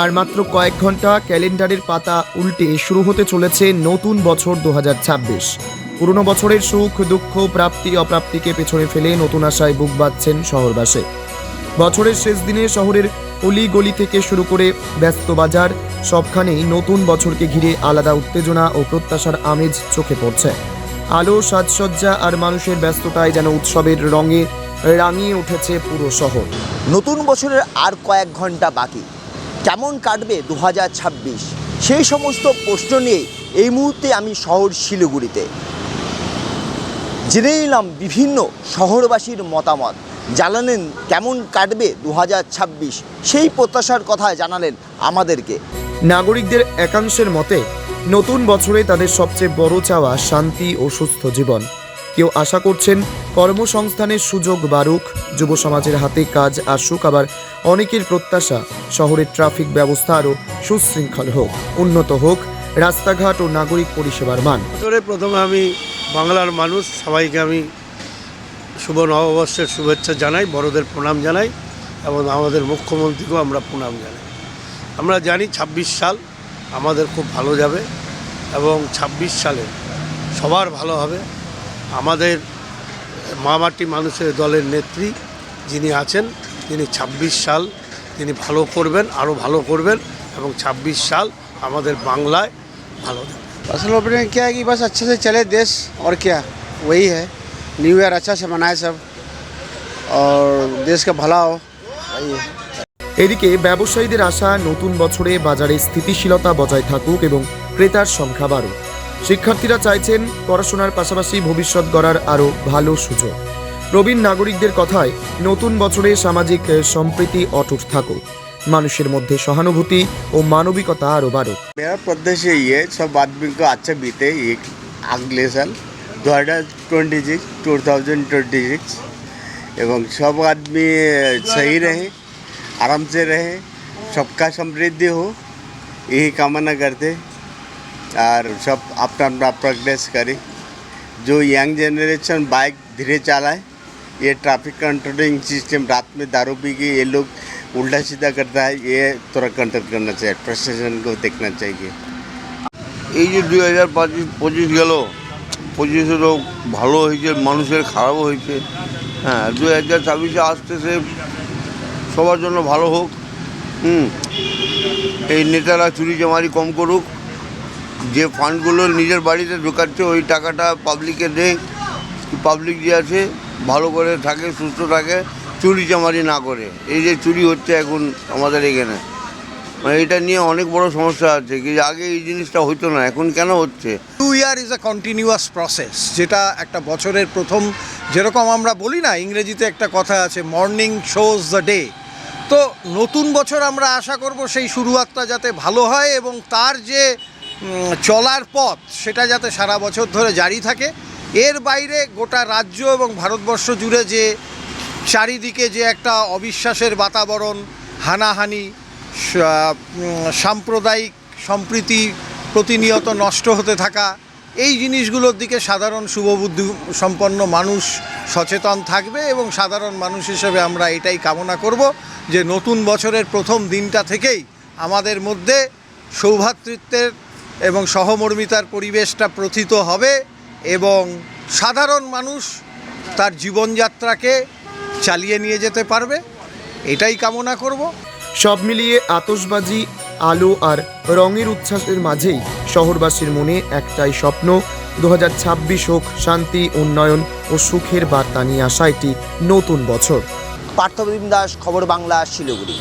আর মাত্র কয়েক ঘন্টা ক্যালেন্ডারের পাতা উল্টে শুরু হতে চলেছে নতুন বছর 2026। পুরনো বছরের সুখ দুঃখ প্রাপ্তি অপ্রাপ্তিকে পেছনে ফেলে নতুন আশায় বুক বাঁধছেন শহরবাসী। বছরের শেষ দিনে শহরের অলি গলি থেকে শুরু করে ব্যস্ত বাজার সবখানেই নতুন বছরকে ঘিরে আলাদা উত্তেজনা ও প্রত্যাশার আমেজ চোখে পড়ছে। আলো সাজসজ্জা আর মানুষের ব্যস্ততায় যেন উৎসবের রঙে রাঙিয়ে উঠেছে পুরো শহর। নতুন বছরের আর কয়েক ঘন্টা বাকি, কেমন কাটবে 2026 সেই সমস্ত প্রশ্ন নিয়ে এই মুহূর্তে আমি শহর শিলিগুড়িতে। জেনে নিলাম বিভিন্ন শহরবাসীর মতামত, জানালেন কেমন কাটবে 2026 সেই প্রত্যাশার কথা জানালেন আমাদেরকে। নাগরিকদের একাংশের মতে নতুন বছরে তাদের সবচেয়ে বড় চাওয়া শান্তি ও সুস্থ জীবন। কেউ আশা করছেন কর্মসংস্থানের সুযোগ বাড়ুক, যুব সমাজের হাতে কাজ আসুক, আবার অনেকের প্রত্যাশা শহরের ট্রাফিক ব্যবস্থা আরও সুশৃঙ্খল হোক, উন্নত হোক রাস্তাঘাট ও নাগরিক পরিষেবার মান। প্রথমে আমি বাংলার মানুষ সবাইকে আমি শুভ নববর্ষের শুভেচ্ছা জানাই, বড়দের প্রণাম জানাই এবং আমাদের মুখ্যমন্ত্রীকেও আমরা প্রণাম জানাই। আমরা জানি 26 সাল আমাদের খুব ভালো যাবে এবং 26 সালে সবার ভালো হবে। আমাদের মামাটি মানুষের দলের নেত্রী যিনি আছেন তিনি 26 সাল তিনি ভালো করবেন, আরও ভালো করবেন এবং 26 সাল আমাদের বাংলায় ভালো যাবে। असल ओपिनियन क्या है कि बस अच्छे से चले देश, और क्या वही है। न्यू ईयर अच्छा से मनाए सब और देश का भला हो, वही है। এদিকে ব্যবসায়ীদের আশা নতুন বছরে বাজারে স্থিতিশীলতা বজায় থাকুক এবং ক্রেতার সংখ্যা বাড়ুক। শিক্ষার্থীরা চাইছেন পড়াশোনার পাশাপাশি ভবিষ্যৎ গড়ার আরও ভালো সুযোগ। প্রবীণ নাগরিকদের কথায় নতুন বছরে সামাজিক সম্প্রীতি অটুট থাকুক, মানুষের মধ্যে সহানুভূতি ও মানবিকতা আরও বাড়ুক। मेरा प्रत्याशा ये है सब आदमी को अच्छा बीते एक अगले साल 2026 एवं सब आदमी सही रहे, आराम से रहे, सबका समृद्धि हो, यही कामना करते और सब अपना प्रोग्रेस करे। जो यंग जनरेशन बाइक धीरे चलाए, ये ट्रैफिक कंट्रोलिंग सिस्टम रात में दारू पी के ये लोग उल्टा सीधा करता है, ये थोड़ा कंट्रोल करना चाहिए, प्रशासन को देखना चाहिए। এই যে 2025 গেল, 25-এরও ভালো হয়েছে, মানুষের খারাপও হয়েছে। হ্যাঁ, 2026 আসতেছে সবার জন্য ভালো হোক। এই নেতারা চুরি চামারি কম করুক, যে ফান্ডগুলো নিজের বাড়িতে ঢোকাচ্ছে ওই টাকাটা পাবলিকে দেয়, পাবলিক যে আছে ভালো করে থাকে, সুস্থ থাকে, চুরি চামারি না করে। এই যে চুরি হচ্ছে এখন আমাদের এখানে, মানে এটা নিয়ে অনেক বড় সমস্যা আছে, কি আগে এই জিনিসটা হতো না, এখন কেন হচ্ছে? New year is a continuous process, যেটা একটা বছরের প্রথম, যেরকম আমরা বলি না ইংরেজিতে একটা কথা আছে মর্নিং শোজ দ্য ডে। তো নতুন বছর আমরা আশা করব সেই শুরুয়াতটা যাতে ভালো হয় এবং তার যে চলার পথ সেটা যাতে সারা বছর ধরে জারি থাকে। এর বাইরে গোটা রাজ্য এবং ভারতবর্ষ জুড়ে যে চারিদিকে যে একটা অবিশ্বাসের বাতাবরণ, হানাহানি, সাম্প্রদায়িক সম্প্রীতি প্রতিনিয়ত নষ্ট হতে থাকা, এই জিনিসগুলোর দিকে সাধারণ শুভবুদ্ধি সম্পন্ন মানুষ সচেতন থাকবে এবং সাধারণ মানুষ হিসেবে আমরা এটাই কামনা করব যে নতুন বছরের প্রথম দিনটা থেকেই আমাদের মধ্যে সৌভ্রাতৃত্বের এবং সহমর্মিতার পরিবেশটা প্রথিত হবে এবং সাধারণ মানুষ তার জীবনযাত্রাকে চালিয়ে নিয়ে যেতে পারবে, এটাই কামনা করব। সব মিলিয়ে আতশবাজি, আলো আর রঙের উচ্ছ্বাসের মাঝেই শহরবাসীর মনে একটাই স্বপ্ন, 2026 হোক শান্তি, উন্নয়ন ও সুখের বার্তা নিয়ে আসা একটি নতুন বছর। পার্থপ্রতিম দাস, খবর বাংলা, শিলিগুড়ি।